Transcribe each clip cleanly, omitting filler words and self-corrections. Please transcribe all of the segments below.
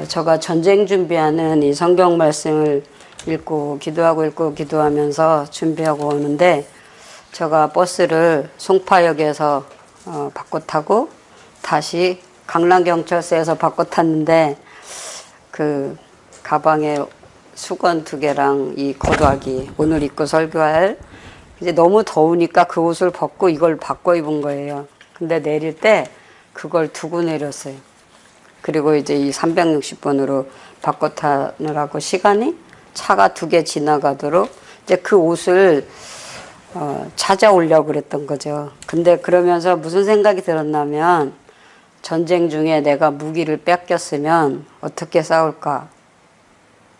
제가 전쟁 준비하는 이 성경 말씀을 읽고 기도하면서 준비하고 오는데 제가 버스를 송파역에서 바꿔 타고 다시 강남경찰서에서 바꿔 탔는데 그 가방에 수건 2개랑 이 겉옷이 오늘 입고 설교할 이제 너무 더우니까 그 옷을 벗고 이걸 바꿔 입은 거예요. 근데 내릴 때 그걸 두고 내렸어요. 그리고 이제 이 360번으로 바꿔 타느라고 시간이 차가 2개 지나가도록 이제 그 옷을 찾아오려고 그랬던 거죠. 근데 그러면서 무슨 생각이 들었냐면 전쟁 중에 내가 무기를 뺏겼으면 어떻게 싸울까?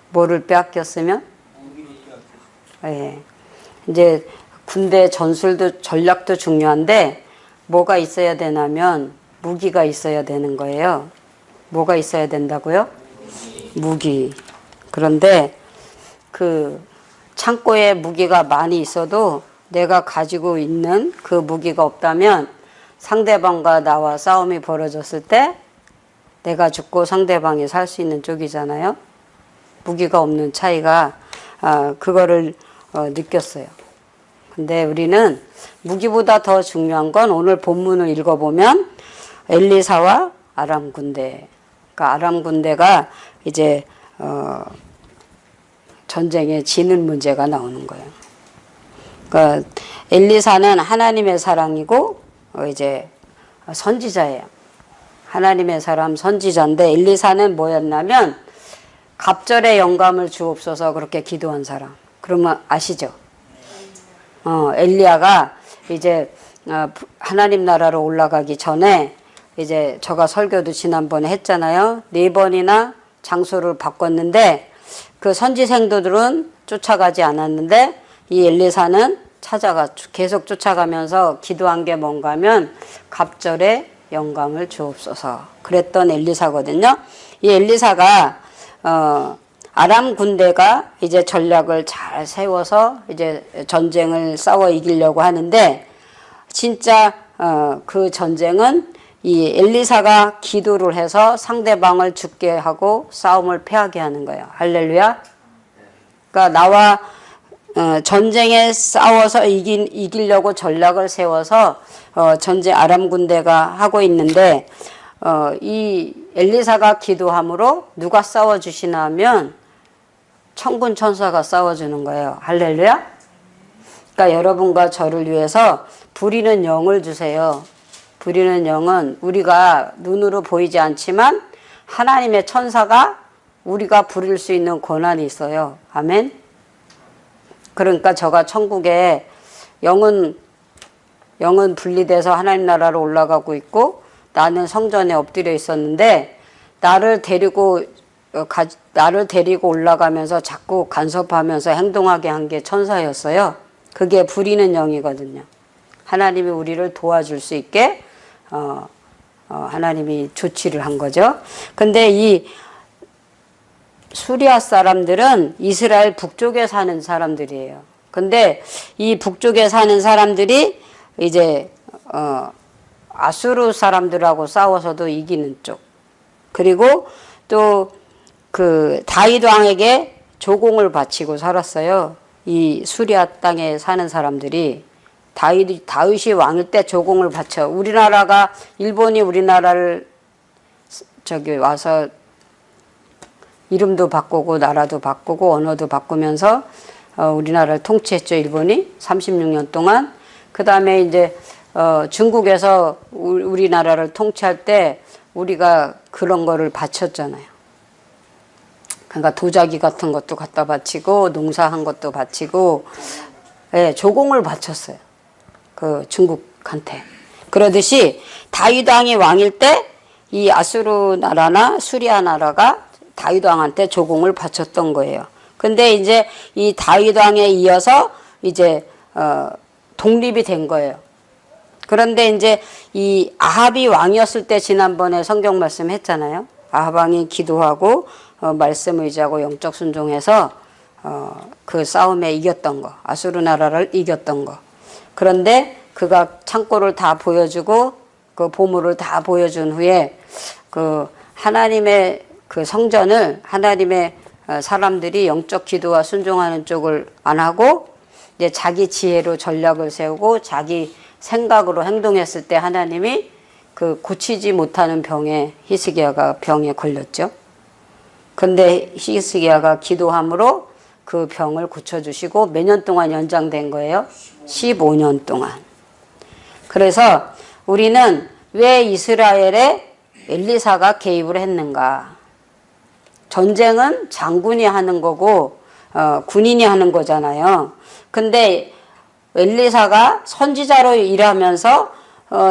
뭐를 빼앗겼으면? 예. 이제 군대 전술도 전략도 중요한데 뭐가 있어야 되냐면 무기가 있어야 되는 거예요. 뭐가 있어야 된다고요? 무기. 그런데 그 창고에 무기가 많이 있어도 내가 가지고 있는 그 무기가 없다면 상대방과 나와 싸움이 벌어졌을 때 내가 죽고 상대방이 살 수 있는 쪽이잖아요. 무기가 없는 차이가 그거를 느꼈어요. 근데 우리는 무기보다 더 중요한 건 오늘 본문을 읽어보면 엘리사와 아람 군대. 그러니까 아람 군대가 이제 전쟁에 지는 문제가 나오는 거예요. 그러니까 엘리사는 하나님의 사랑이고 이제 선지자예요. 하나님의 사람 선지자인데 엘리사는 뭐였냐면 갑절의 영감을 주옵소서 그렇게 기도한 사람. 그러면 아시죠? 엘리야가 이제 하나님 나라로 올라가기 전에 이제 제가 설교도 지난번에 했잖아요. 4번이나 장소를 바꿨는데 그 선지 생도들은 쫓아가지 않았는데 이 엘리사는 계속 쫓아가면서 기도한 게 뭔가 하면 갑절의 영감을 주옵소서 그랬던 엘리사거든요. 이 엘리사가 아람 군대가 이제 전략을 잘 세워서 이제 전쟁을 싸워 이기려고 하는데 진짜 그 전쟁은 이 엘리사가 기도를 해서 상대방을 죽게 하고 싸움을 패하게 하는 거예요. 할렐루야. 그러니까 나와 전쟁에 싸워서 이기려고 전략을 세워서 전쟁 아람 군대가 하고 있는데 이 엘리사가 기도함으로 누가 싸워주시나 하면 천군 천사가 싸워주는 거예요. 할렐루야. 그러니까 여러분과 저를 위해서 부리는 영을 주세요. 부리는 영은 우리가 눈으로 보이지 않지만 하나님의 천사가 우리가 부릴 수 있는 권한이 있어요. 아멘. 그러니까 제가 천국에 영은 분리돼서 하나님 나라로 올라가고 있고 나는 성전에 엎드려 있었는데 나를 데리고 올라가면서 자꾸 간섭하면서 행동하게 한 게 천사였어요. 그게 부리는 영이거든요. 하나님이 우리를 도와줄 수 있게 하나님이 조치를 한 거죠. 근데 이 수리아 사람들은 이스라엘 북쪽에 사는 사람들이에요. 근데 이 북쪽에 사는 사람들이 이제 아수르 사람들하고 싸워서도 이기는 쪽. 그리고 또 그 다윗 왕에게 조공을 바치고 살았어요. 이 수리아 땅에 사는 사람들이 다윗이 왕일 때 조공을 바쳐. 우리나라가 일본이 우리나라를 와서 이름도 바꾸고 나라도 바꾸고 언어도 바꾸면서 우리나라를 통치했죠. 일본이 36년 동안. 그 다음에 이제 중국에서 우리나라를 통치할 때 우리가 그런 거를 바쳤잖아요. 그러니까 도자기 같은 것도 갖다 바치고 농사한 것도 바치고 예, 조공을 바쳤어요. 그 중국한테. 그러듯이 다윗 왕이 왕일 때 이 아수르 나라나 수리아 나라가 다윗 왕한테 조공을 바쳤던 거예요. 근데 이제 이 다윗 왕에 이어서 이제 독립이 된 거예요. 그런데 이제 이 아합이 왕이었을 때 지난번에 성경 말씀 했잖아요. 아합 왕이 기도하고 말씀 의지하고 영적 순종해서 그 싸움에 이겼던 거. 아수르 나라를 이겼던 거. 그런데 그가 창고를 다 보여주고 그 보물을 다 보여준 후에 그 하나님의 그 성전을 하나님의 사람들이 영적 기도와 순종하는 쪽을 안 하고 이제 자기 지혜로 전략을 세우고 자기 생각으로 행동했을 때 하나님이 그 고치지 못하는 병에 히스기야가 병에 걸렸죠. 근데 히스기야가 기도함으로 그 병을 고쳐주시고 몇 년 동안 연장된 거예요? 15년 동안. 그래서 우리는 왜 이스라엘에 엘리사가 개입을 했는가? 전쟁은 장군이 하는 거고 군인이 하는 거잖아요. 근데 엘리사가 선지자로 일하면서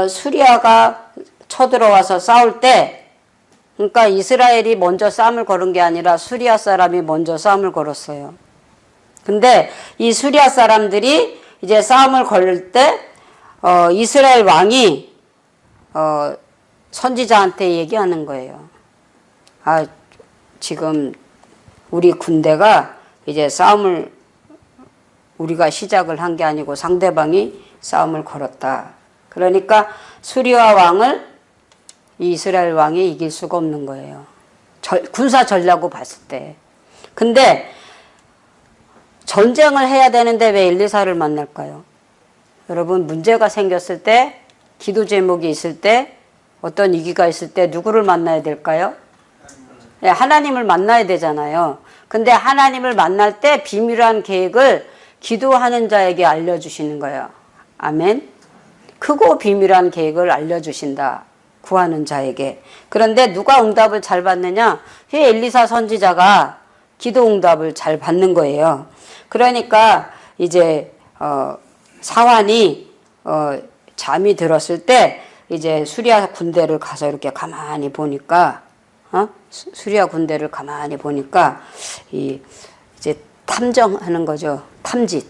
수리아가 쳐들어와서 싸울 때 그러니까 이스라엘이 먼저 싸움을 걸은 게 아니라 수리아 사람이 먼저 싸움을 걸었어요. 근데 이 수리아 사람들이 이제 싸움을 걸을 때 이스라엘 왕이 선지자한테 얘기하는 거예요. 아, 지금 우리 군대가 이제 싸움을 우리가 시작을 한 게 아니고 상대방이 싸움을 걸었다. 그러니까 수리아 왕을 이스라엘 왕이 이길 수가 없는 거예요. 군사 전략으로 봤을 때. 근데 전쟁을 해야 되는데 왜 엘리사를 만날까요? 여러분, 문제가 생겼을 때, 기도 제목이 있을 때, 어떤 위기가 있을 때 누구를 만나야 될까요? 네, 하나님을 만나야 되잖아요. 근데 하나님을 만날 때 비밀한 계획을 기도하는 자에게 알려주시는 거예요. 아멘. 크고 비밀한 계획을 알려주신다. 구하는 자에게. 그런데 누가 응답을 잘 받느냐? 엘리사 선지자가 기도 응답을 잘 받는 거예요. 그러니까 이제 사환이 잠이 들었을 때 이제 수리아 군대를 가서 이렇게 가만히 보니까 수리아 군대를 가만히 보니까 이제 탐정하는 거죠. 탐지.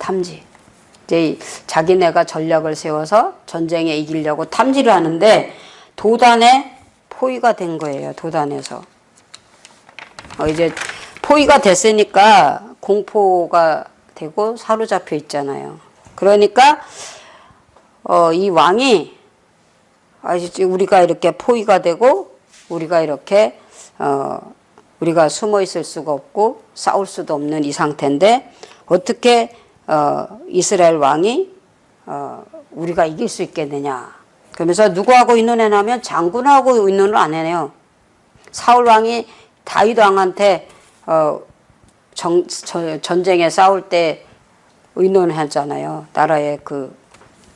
이제 자기네가 전략을 세워서 전쟁에 이기려고 탐지를 하는데 도단에 포위가 된 거예요. 도단에서. 이제 포위가 됐으니까 공포가 되고 사로잡혀 있잖아요. 그러니까 이 왕이 우리가 이렇게 포위가 되고 우리가 이렇게 우리가 숨어 있을 수가 없고 싸울 수도 없는 이 상태인데 어떻게 이스라엘 왕이 우리가 이길 수 있겠느냐. 그러면서 누구하고 의논해냐면 장군하고 의논을 안 해요. 사울 왕이 다윗 왕한테 전쟁에 싸울 때 의논하잖아요. 나라의 그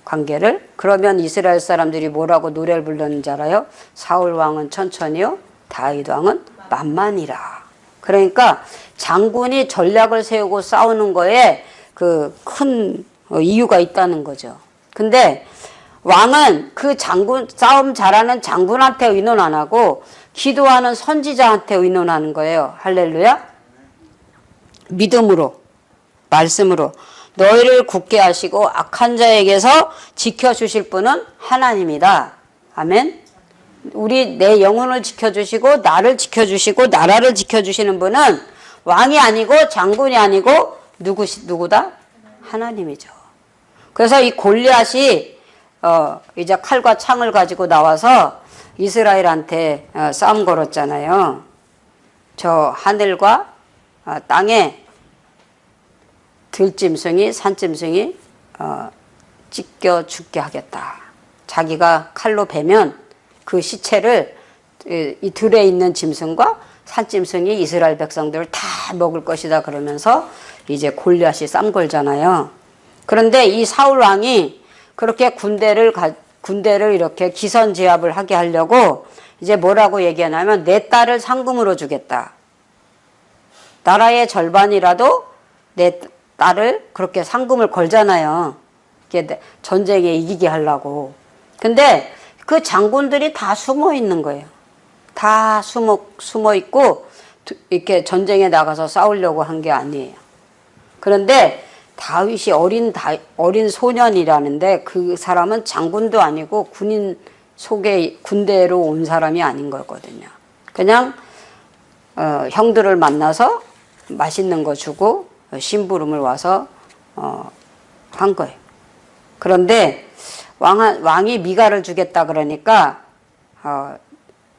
관계를. 그러면 이스라엘 사람들이 뭐라고 노래를 불렀는지 알아요? 사울 왕은 천천히요, 다윗 왕은 만만이라. 그러니까 장군이 전략을 세우고 싸우는 거에 그 큰 이유가 있다는 거죠. 근데 왕은 그 장군, 싸움 잘하는 장군한테 의논 안 하고 기도하는 선지자한테 의논하는 거예요. 할렐루야. 믿음으로, 말씀으로 너희를 굳게 하시고 악한 자에게서 지켜주실 분은 하나님이다. 아멘. 내 영혼을 지켜주시고 나를 지켜주시고 나라를 지켜주시는 분은 왕이 아니고 장군이 아니고 누구다? 하나님이죠. 그래서 이 골리앗이 이제 칼과 창을 가지고 나와서 이스라엘한테 싸움 걸었잖아요. 저 하늘과 땅에 들짐승이 산짐승이 찢겨 죽게 하겠다. 자기가 칼로 베면 그 시체를 이 들에 있는 짐승과 산짐승이 이스라엘 백성들을 다 먹을 것이다. 그러면서 이제 골리앗이 싸움 걸잖아요. 그런데 이 사울 왕이 그렇게 군대를 이렇게 기선제압을 하게 하려고 이제 뭐라고 얘기하냐면 내 딸을 상금으로 주겠다. 나라의 절반이라도 내 딸을 그렇게 상금을 걸잖아요. 이게 전쟁에 이기게 하려고. 근데 그 장군들이 다 숨어 있는 거예요. 다 숨어 있고 이렇게 전쟁에 나가서 싸우려고 한 게 아니에요. 그런데 다윗이 어린 소년이라는데 그 사람은 장군도 아니고 군인 속에 군대로 온 사람이 아닌 거거든요. 그냥 형들을 만나서 맛있는 거 주고 심부름을 와서 한 거예요. 그런데 왕이 미가를 주겠다 그러니까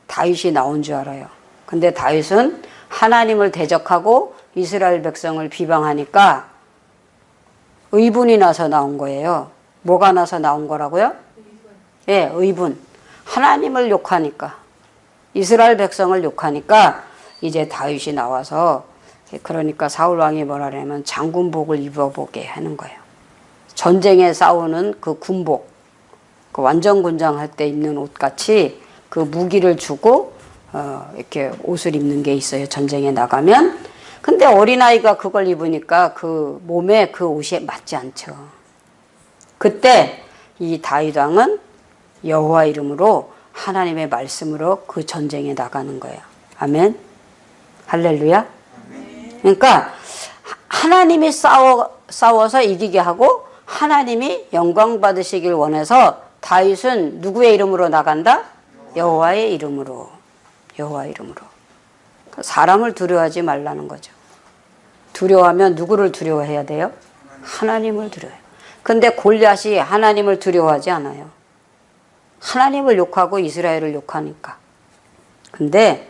다윗이 나온 줄 알아요. 근데 다윗은 하나님을 대적하고 이스라엘 백성을 비방하니까 의분이 나서 나온 거예요. 뭐가 나서 나온 거라고요? 예, 의분. 하나님을 욕하니까, 이스라엘 백성을 욕하니까 이제 다윗이 나와서, 그러니까 사울 왕이 뭐라냐면 장군복을 입어보게 하는 거예요. 전쟁에 싸우는 그 군복, 그 완전군장할 때 입는 옷같이 그 무기를 주고 이렇게 옷을 입는 게 있어요. 전쟁에 나가면. 근데 어린아이가 그걸 입으니까 그 몸에 그 옷이 맞지 않죠. 그때 이 다윗 왕은 여호와 이름으로 하나님의 말씀으로 그 전쟁에 나가는 거예요. 아멘. 할렐루야. 그러니까 하나님이 싸워서 이기게 하고 하나님이 영광 받으시길 원해서 다윗은 누구의 이름으로 나간다? 여호와의 이름으로. 여호와 이름으로. 사람을 두려워하지 말라는 거죠. 두려워하면 누구를 두려워해야 돼요? 하나님을 두려워해요. 근데 골리앗이 하나님을 두려워하지 않아요. 하나님을 욕하고 이스라엘을 욕하니까. 근데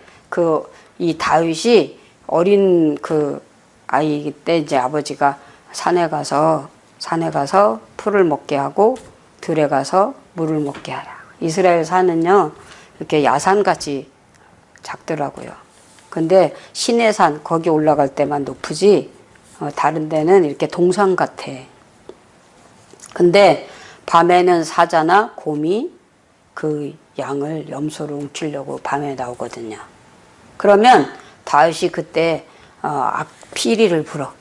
이 다윗이 어린 그 아이기 때 이제 아버지가 산에 가서 풀을 먹게 하고 들에 가서 물을 먹게 하라. 이스라엘 산은요 이렇게 야산같이 작더라고요. 근데 시내산 거기 올라갈 때만 높으지 다른 데는 이렇게 동산 같아. 근데 밤에는 사자나 곰이 그 양을 염소로 훔치려고 밤에 나오거든요. 그러면 다윗이 그때 피리를 불어.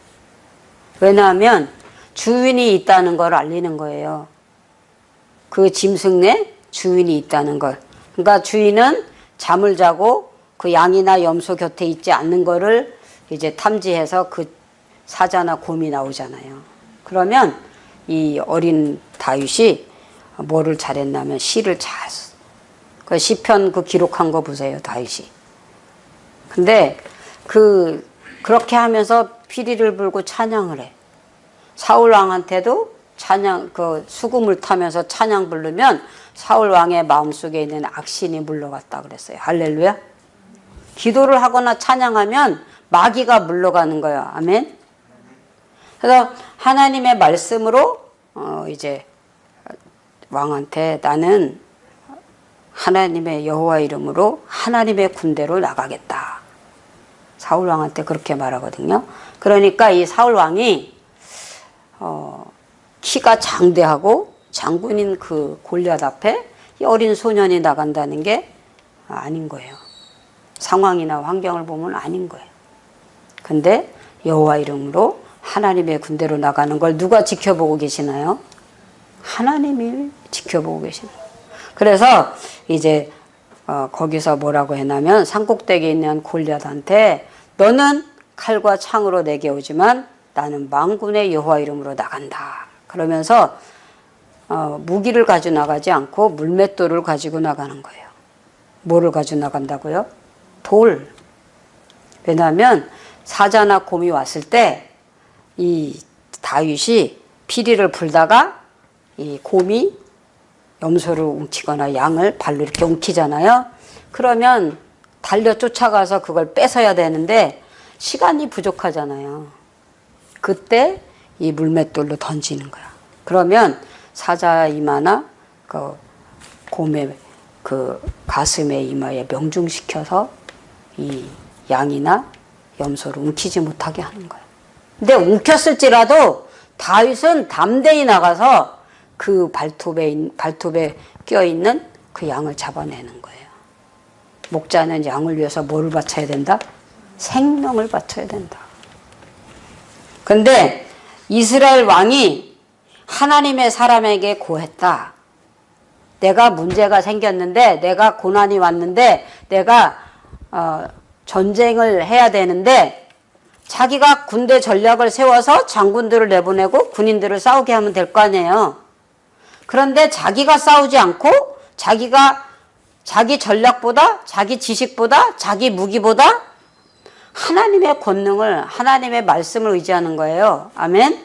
왜냐하면 주인이 있다는 걸 알리는 거예요. 그 짐승에 주인이 있다는 걸. 그러니까 주인은 잠을 자고 그 양이나 염소 곁에 있지 않는 거를 이제 탐지해서 그 사자나 곰이 나오잖아요. 그러면 이 어린 다윗이 뭐를 잘했냐면 시를 잘 써. 그 시편 그 기록한 거 보세요, 다윗이. 근데 그렇게 하면서 피리를 불고 찬양을 해. 사울 왕한테도 찬양, 수금을 타면서 찬양 부르면 사울 왕의 마음속에 있는 악신이 물러갔다 그랬어요. 할렐루야. 기도를 하거나 찬양하면 마귀가 물러가는 거예요. 아멘. 그래서 하나님의 말씀으로 이제 왕한테 나는 하나님의 여호와 이름으로 하나님의 군대로 나가겠다. 사울 왕한테 그렇게 말하거든요. 그러니까 이 사울 왕이 키가 장대하고 장군인 그 골리앗 앞에 이 어린 소년이 나간다는 게 아닌 거예요. 상황이나 환경을 보면 아닌 거예요. 근데 여호와 이름으로 하나님의 군대로 나가는 걸 누가 지켜보고 계시나요? 하나님이 지켜보고 계시나요? 그래서 이제 거기서 뭐라고 했냐면 산꼭대기에 있는 골리앗한테 너는 칼과 창으로 내게 오지만 나는 만군의 여호와 이름으로 나간다. 그러면서 무기를 가지고 나가지 않고 물맷돌을 가지고 나가는 거예요. 뭐를 가지고 나간다고요? 돌. 왜냐하면 사자나 곰이 왔을 때 이 다윗이 피리를 불다가 이 곰이 염소를 웅키거나 양을 발로 이렇게 웅키잖아요. 그러면 달려 쫓아가서 그걸 뺏어야 되는데 시간이 부족하잖아요. 그때 이 물맷돌로 던지는 거야. 그러면 사자 이마나 그 곰의 그 가슴에 이마에 명중시켜서 이 양이나 염소를 웅키지 못하게 하는 거야. 근데 웅켰을지라도 다윗은 담대히 나가서 그 발톱에 껴있는 그 양을 잡아내는 거예요. 목자는 양을 위해서 뭐를 바쳐야 된다? 생명을 바쳐야 된다. 근데 이스라엘 왕이 하나님의 사람에게 고했다. 내가 문제가 생겼는데, 내가 고난이 왔는데, 내가 전쟁을 해야 되는데 자기가 군대 전략을 세워서 장군들을 내보내고 군인들을 싸우게 하면 될 거 아니에요. 그런데 자기가 싸우지 않고 자기 전략보다, 자기 지식보다, 자기 무기보다 하나님의 권능을, 하나님의 말씀을 의지하는 거예요. 아멘.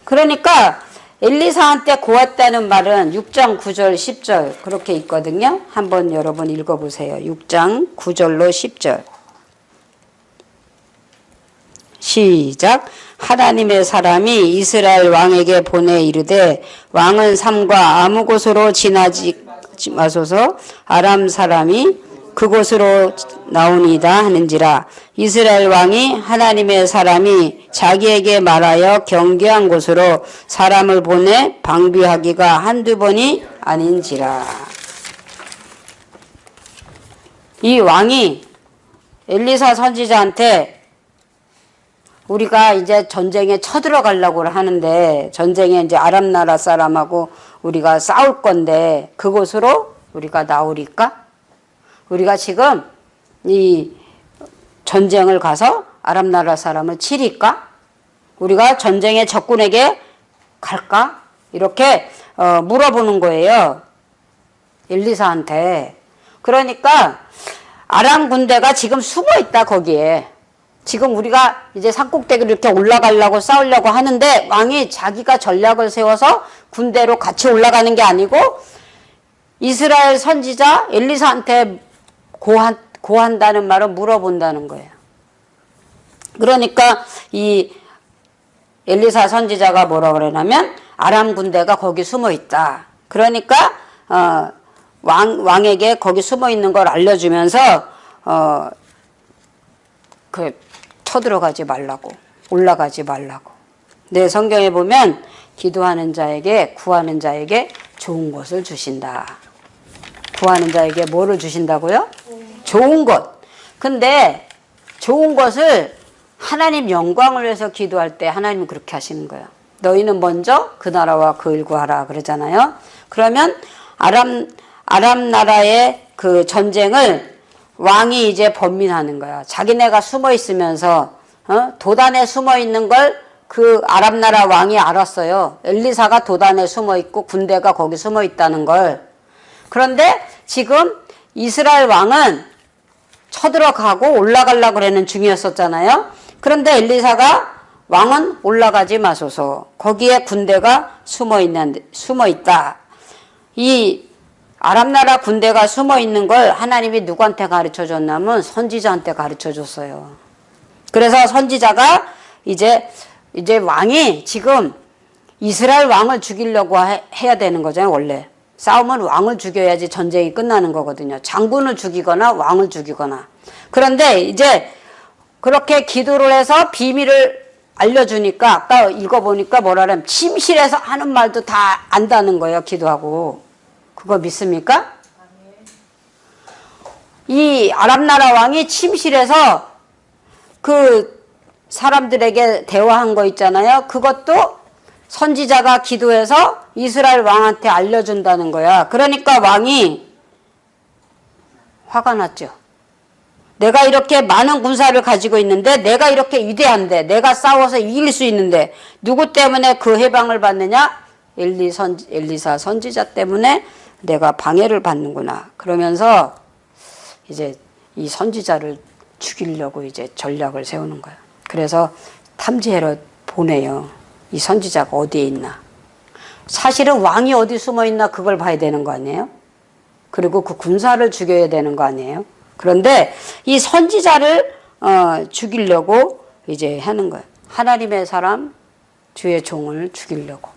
그러니까 엘리사한테 고했다는 말은 6장 9절 10절 그렇게 있거든요. 한번 여러분 읽어보세요. 6장 9절로 10절 시작. 하나님의 사람이 이스라엘 왕에게 보내 이르되 왕은 삼가 아무 곳으로 지나지 마소서 아람 사람이 그곳으로 나오니이다 하는지라. 이스라엘 왕이 하나님의 사람이 자기에게 말하여 경계한 곳으로 사람을 보내 방비하기가 한두 번이 아닌지라. 이 왕이 엘리사 선지자한테 우리가 이제 전쟁에 쳐들어가려고 하는데 전쟁에 이제 아람 나라 사람하고 우리가 싸울 건데 그곳으로 우리가 나오리까? 우리가 지금 이 전쟁을 가서 아람 나라 사람을 치리까? 우리가 전쟁의 적군에게 갈까? 이렇게 물어보는 거예요. 엘리사한테. 그러니까 아람 군대가 지금 숨어 있다 거기에. 지금 우리가 이제 산꼭대기를 이렇게 올라가려고 싸우려고 하는데 왕이 자기가 전략을 세워서 군대로 같이 올라가는 게 아니고 이스라엘 선지자 엘리사한테 고한다는 말은 물어본다는 거예요. 그러니까 이 엘리사 선지자가 뭐라 그러냐면 아람 군대가 거기 숨어 있다. 그러니까 왕에게 거기 숨어 있는 걸 알려주면서 쳐들어가지 말라고, 올라가지 말라고. 내 성경에 보면 기도하는 자에게, 구하는 자에게 좋은 것을 주신다. 구하는 자에게 뭐를 주신다고요? 좋은 것. 근데 좋은 것을 하나님 영광을 위해서 기도할 때 하나님은 그렇게 하시는 거예요. 너희는 먼저 그 나라와 그 일 구하라 그러잖아요. 그러면 아람 나라의 그 전쟁을 왕이 이제 번민하는 거야. 자기네가 숨어 있으면서 도단에 숨어 있는 걸 그 아람 나라 왕이 알았어요. 엘리사가 도단에 숨어 있고 군대가 거기 숨어 있다는 걸. 그런데 지금 이스라엘 왕은 쳐들어가고 올라가려고 그러는 중이었었잖아요. 그런데 엘리사가 왕은 올라가지 마소서. 거기에 군대가 숨어 있다. 이 아람 나라 군대가 숨어 있는 걸 하나님이 누구한테 가르쳐 줬냐면 선지자한테 가르쳐 줬어요. 그래서 선지자가 이제 왕이 지금 이스라엘 왕을 죽이려고 해야 되는 거잖아요, 원래. 싸움은 왕을 죽여야지 전쟁이 끝나는 거거든요. 장군을 죽이거나 왕을 죽이거나. 그런데 이제 그렇게 기도를 해서 비밀을 알려주니까 아까 읽어보니까 뭐라면 침실에서 하는 말도 다 안다는 거예요, 기도하고. 그거 믿습니까? 이 아람 나라 왕이 침실에서 그 사람들에게 대화한 거 있잖아요. 그것도 선지자가 기도해서 이스라엘 왕한테 알려준다는 거야. 그러니까 왕이 화가 났죠. 내가 이렇게 많은 군사를 가지고 있는데 내가 이렇게 위대한데 내가 싸워서 이길 수 있는데 누구 때문에 그 해방을 받느냐? 엘리사 선지자 때문에 내가 방해를 받는구나. 그러면서 이제 이 선지자를 죽이려고 이제 전략을 세우는 거야. 그래서 탐지해러 보내요. 이 선지자가 어디에 있나. 사실은 왕이 어디 숨어 있나 그걸 봐야 되는 거 아니에요? 그리고 그 군사를 죽여야 되는 거 아니에요? 그런데 이 선지자를 죽이려고 이제 하는 거예요. 하나님의 사람, 주의 종을 죽이려고.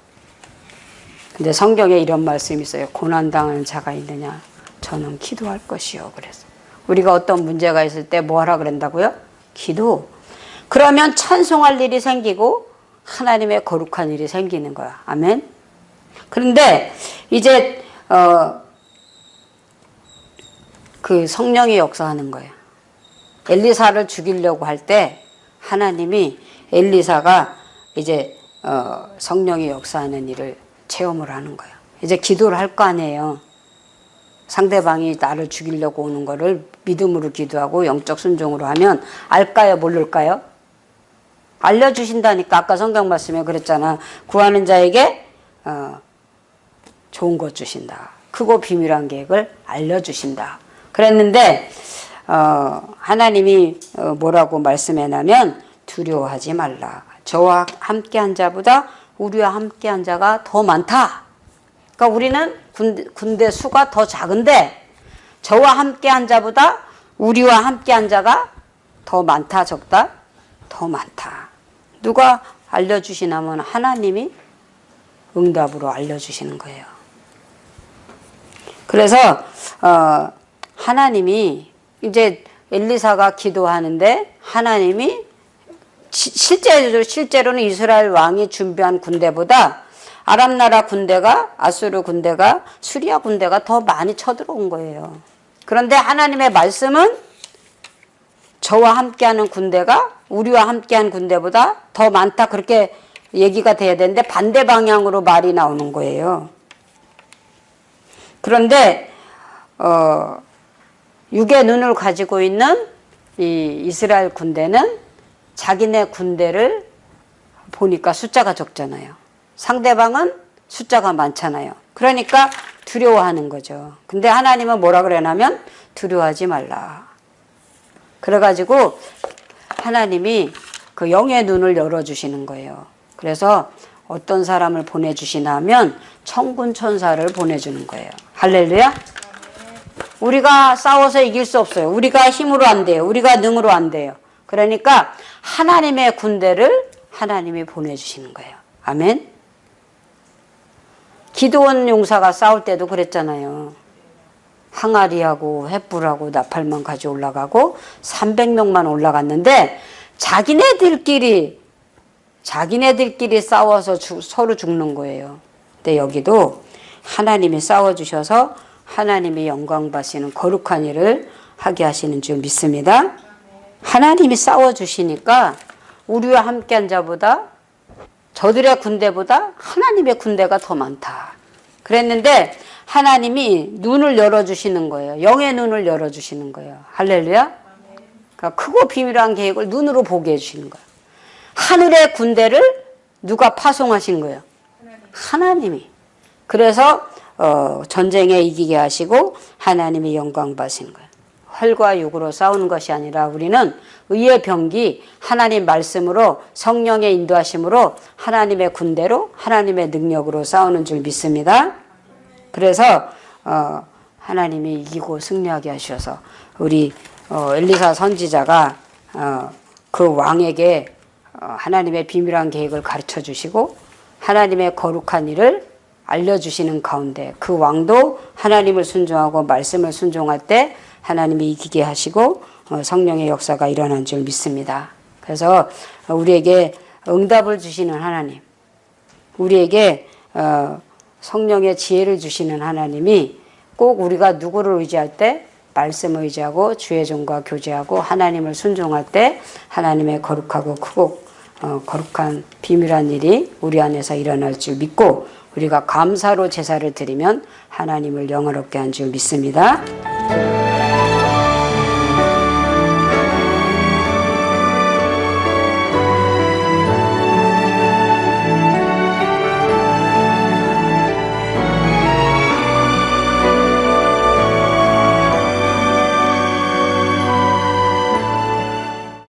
근데 성경에 이런 말씀이 있어요. 고난당하는 자가 있느냐? 저는 기도할 것이요. 그래서 우리가 어떤 문제가 있을 때 뭐 하라 그런다고요? 기도. 그러면 찬송할 일이 생기고 하나님의 거룩한 일이 생기는 거야. 아멘. 그런데 이제 그 성령이 역사하는 거예요. 엘리사를 죽이려고 할 때 하나님이 엘리사가 이제 성령이 역사하는 일을 체험을 하는 거예요. 이제 기도를 할 거 아니에요. 상대방이 나를 죽이려고 오는 거를 믿음으로 기도하고 영적 순종으로 하면 알까요? 모를까요? 알려주신다니까. 아까 성경 말씀에 그랬잖아. 구하는 자에게 좋은 것 주신다. 크고 비밀한 계획을 알려주신다. 그랬는데 하나님이 뭐라고 말씀해나면 두려워하지 말라. 저와 함께한 자보다 우리와 함께한 자가 더 많다. 그러니까 우리는 군대 수가 더 작은데 저와 함께한 자보다 우리와 함께한 자가 더 많다, 적다? 더 많다. 누가 알려주시냐면 하나님이 응답으로 알려주시는 거예요. 그래서 하나님이 이제 엘리사가 기도하는데 하나님이 실제로는 이스라엘 왕이 준비한 군대보다 아람 나라 군대가, 아수르 군대가, 수리아 군대가 더 많이 쳐들어온 거예요. 그런데 하나님의 말씀은 저와 함께하는 군대가 우리와 함께한 군대보다 더 많다, 그렇게 얘기가 돼야 되는데 반대 방향으로 말이 나오는 거예요. 그런데 육의 눈을 가지고 있는 이 이스라엘 군대는 자기네 군대를 보니까 숫자가 적잖아요. 상대방은 숫자가 많잖아요. 그러니까 두려워하는 거죠. 근데 하나님은 뭐라 그러냐면 두려워하지 말라. 그래가지고 하나님이 그 영의 눈을 열어주시는 거예요. 그래서 어떤 사람을 보내주시냐면 천군 천사를 보내주는 거예요. 할렐루야. 우리가 싸워서 이길 수 없어요. 우리가 힘으로 안 돼요. 우리가 능으로 안 돼요. 그러니까 하나님의 군대를 하나님이 보내주시는 거예요. 아멘. 기드온 용사가 싸울 때도 그랬잖아요. 항아리하고 횃불하고 나팔만 가지고 올라가고 300명만 올라갔는데 자기네들끼리 싸워서 서로 죽는 거예요. 근데 여기도 하나님이 싸워주셔서 하나님이 영광 받으시는 거룩한 일을 하게 하시는 줄 믿습니다. 하나님이 싸워주시니까 우리와 함께한 자보다 저들의 군대보다 하나님의 군대가 더 많다. 그랬는데 하나님이 눈을 열어주시는 거예요. 영의 눈을 열어주시는 거예요. 할렐루야. 그러니까 크고 비밀한 계획을 눈으로 보게 해주시는 거예요. 하늘의 군대를 누가 파송하신 거예요? 하나님이. 그래서 전쟁에 이기게 하시고 하나님이 영광 받으시는 거예요. 활과 육으로 싸우는 것이 아니라 우리는 의의 병기, 하나님 말씀으로 성령의 인도하심으로 하나님의 군대로 하나님의 능력으로 싸우는 줄 믿습니다. 그래서 하나님이 이기고 승리하게 하셔서 우리 엘리사 선지자가 그 왕에게 하나님의 비밀한 계획을 가르쳐 주시고 하나님의 거룩한 일을 알려주시는 가운데 그 왕도 하나님을 순종하고 말씀을 순종할 때 하나님이 이기게 하시고 성령의 역사가 일어난 줄 믿습니다. 그래서 우리에게 응답을 주시는 하나님, 우리에게 성령의 지혜를 주시는 하나님이 꼭 우리가 누구를 의지할 때 말씀을 의지하고 주의 종과 교제하고 하나님을 순종할 때 하나님의 거룩하고 크고 거룩한 비밀한 일이 우리 안에서 일어날 줄 믿고 우리가 감사로 제사를 드리면 하나님을 영화롭게 한 줄 믿습니다.